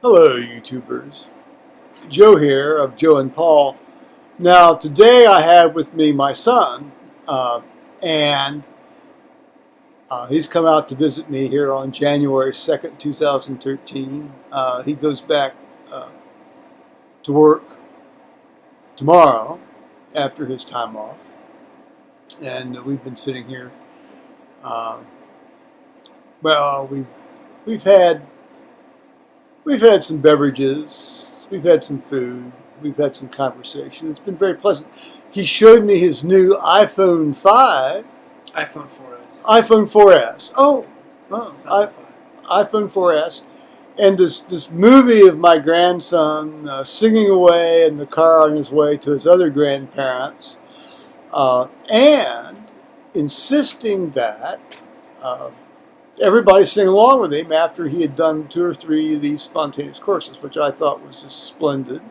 Hello, YouTubers. Joe here of Joe and Paul. Now, today I have with me my son, and he's come out to visit me here on January 2nd, 2013. He goes back to work tomorrow after his time off, and we've been sitting here. Well, we've had some beverages, we've had some food, we've had some conversation. It's been very pleasant. He showed me his new iPhone 5. iPhone 4S. iPhone 4S. iPhone 4S. And this movie of my grandson singing away in the car on his way to his other grandparents, and insisting that everybody sing along with him after he had done 2 or 3 of these spontaneous courses, which I thought was just splendid.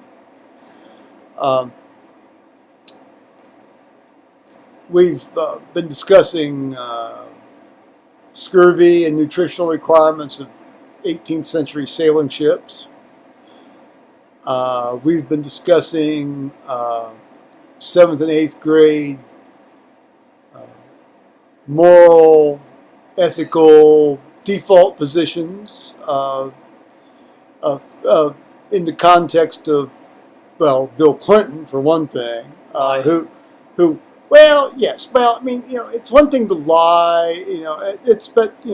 We've been discussing scurvy and nutritional requirements of 18th century sailing ships. We've been discussing 7th and 8th grade moral, ethical default positions in the context of, well, Bill Clinton for one thing, well, yes, well, I mean, it's one thing to lie, but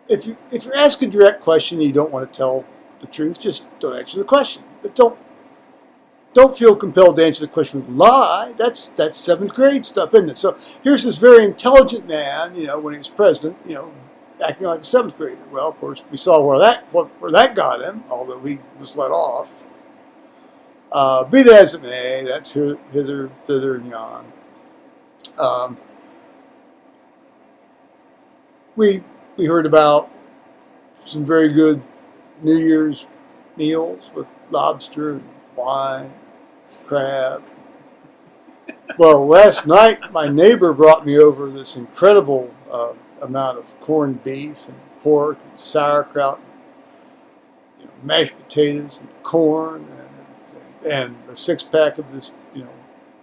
if you're asked a direct question and you don't want to tell the truth, just don't answer the question. But don't feel compelled to answer the question with lie. That's 7th grade stuff, isn't it? So here's this very intelligent man, when he was president, acting like a 7th grader. Well, of course, we saw where that got him, although he was let off. Be that as it may, that's hither, thither, and yon. We heard about some very good New Year's meals with lobster and wine, crab. Well, last night my neighbor brought me over this incredible amount of corned beef and pork and sauerkraut, and, mashed potatoes and corn and a 6-pack of this,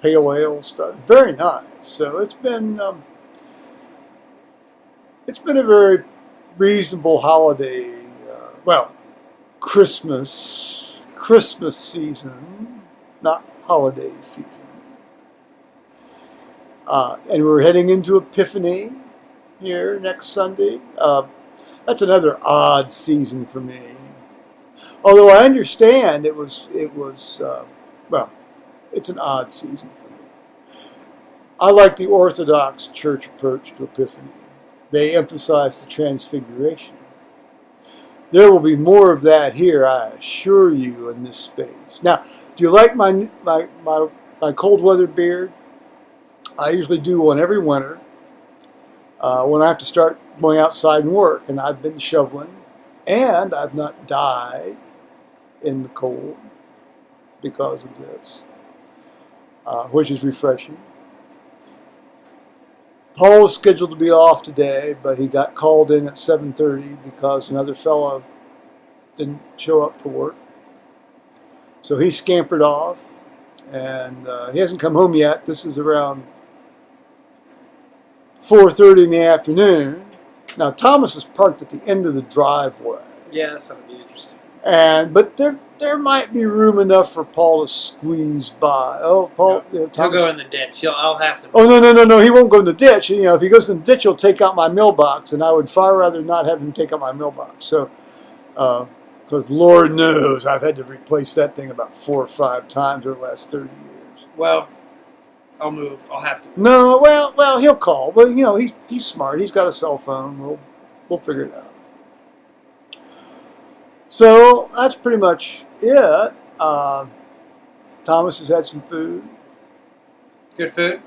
pale ale stuff. Very nice. So it's been a very reasonable holiday. Christmas season, not holiday season. And we're heading into Epiphany here next Sunday. That's another odd season for me. Although I understand it's an odd season for me. I like the Orthodox Church approach to Epiphany. They emphasize the Transfiguration. There will be more of that here, I assure you, in this space. Now, do you like my cold weather beard? I usually do one every winter when I have to start going outside and work, and I've been shoveling, and I've not died in the cold because of this, which is refreshing. Paul was scheduled to be off today, but he got called in at 7:30 because another fellow didn't show up for work. So he scampered off, and he hasn't come home yet. This is around 4:30 in the afternoon. Now, Thomas is parked at the end of the driveway. Yeah, that's going to be interesting. But there might be room enough for Paul to squeeze by. Oh, Paul, no, he'll go in the ditch. I'll have to. Oh, no, he won't go in the ditch. If he goes in the ditch, he'll take out my mailbox, and I would far rather not have him take out my mailbox. So, because Lord knows I've had to replace that thing about 4 or 5 times over the last 30 years. Well, I'll move. I'll have to move. No, well, he'll call. Well, he's smart. He's got a cell phone. We'll figure it out. So that's pretty much it. Thomas has had some food. Good food.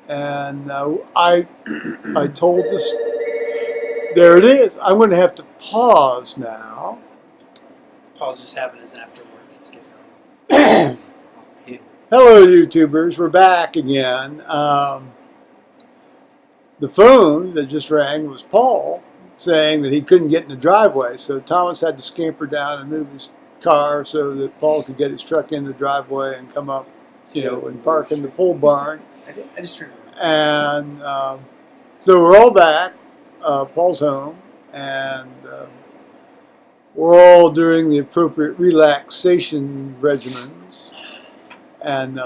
And I told this. There it is. I'm going to have to pause now. Paul's just having his after work. He's getting home. Hello, YouTubers. We're back again. The phone that just rang was Paul, saying that he couldn't get in the driveway. So Thomas had to scamper down and move his car so that Paul could get his truck in the driveway and come up, and park in the pole barn. I just turned around. And so we're all back. Paul's home, and we're all doing the appropriate relaxation regimens. And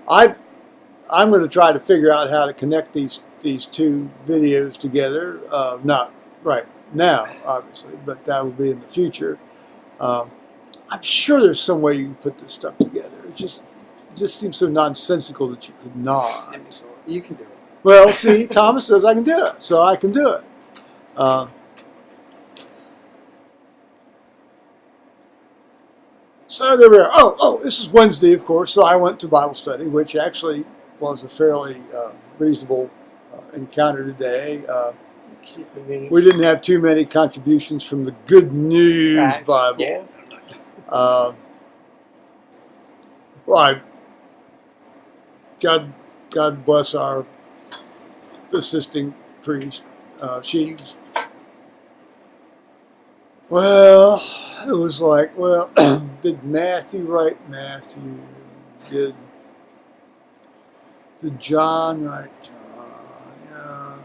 I'm going to try to figure out how to connect these two videos together. Not right now, obviously, but that'll be in the future. I'm sure there's some way you can put this stuff together. It just seems so nonsensical that you could not. You can do it. Well, see, Thomas says I can do it, so I can do it. So there we are. Oh, this is Wednesday, of course, so I went to Bible study, which actually was a fairly reasonable encounter today. We didn't have too many contributions from the Good News Bible. Yeah. God bless our assisting priest. Well, it was like, did Matthew write Matthew? Did John write John? Yeah.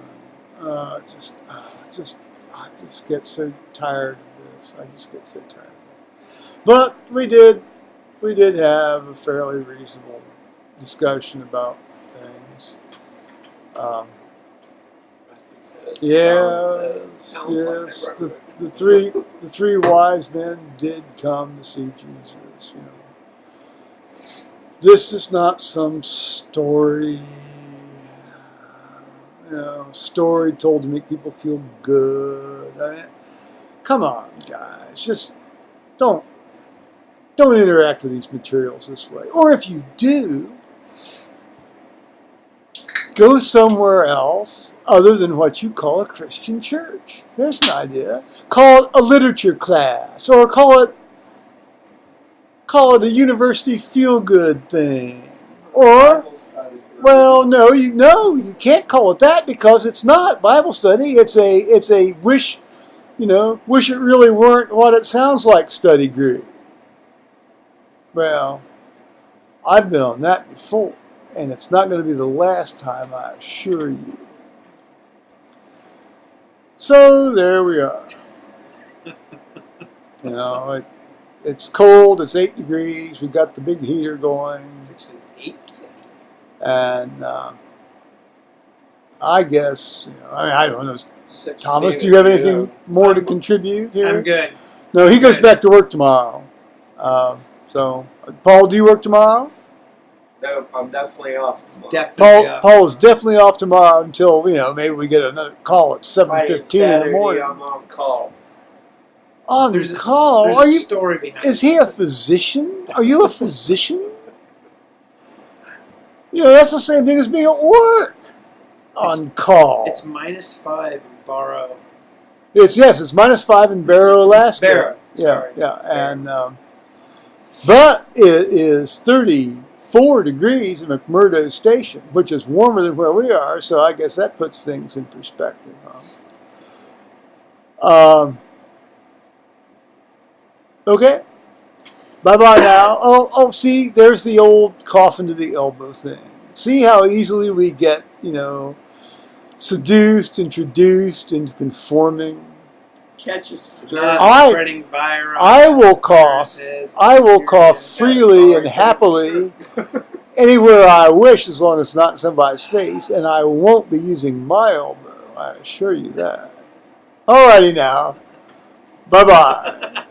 I just get so tired of this. I just get so tired of it. But we did have a fairly reasonable discussion about things. Yes. The three wise men did come to see Jesus. This is not some story. Story told to make people feel good. I mean, come on, guys. Just don't interact with these materials this way. Or if you do, go somewhere else other than what you call a Christian church. There's an idea. Call it a literature class, or call it a university feel-good thing. Or, well, no, you can't call it that because it's not Bible study. It's a wish it really weren't what it sounds like study group. Well, I've been on that before, and it's not going to be the last time, I assure you. So there we are. It's cold. It's 8 degrees. We've got the big heater going. It's 8. And I guess, I don't know. Thomas, do you have anything more to contribute here? I'm good. No, he goes back to work tomorrow. So, Paul, do you work tomorrow? No, I'm definitely off tomorrow. Paul is definitely off tomorrow until, maybe we get another call at 7:15 in the morning. I'm on call. On call? There's a story behind it. Is he a physician? Are you a physician? That's the same thing as being at work. On call. It's -5 in Barrow. It's -5 in Barrow, Alaska. Barrow. Yeah, Sorry. yeah, and but it is 34 degrees in McMurdo Station, which is warmer than where we are. So I guess that puts things in perspective. Okay. Bye-bye now. Oh, see, there's the old coffin to the elbow thing. See how easily we get, seduced, introduced into conforming. Catches Spreading viral. I will cough freely and happily anywhere I wish, as long as it's not in somebody's face, and I won't be using my elbow. I assure you that. Alrighty now. Bye-bye.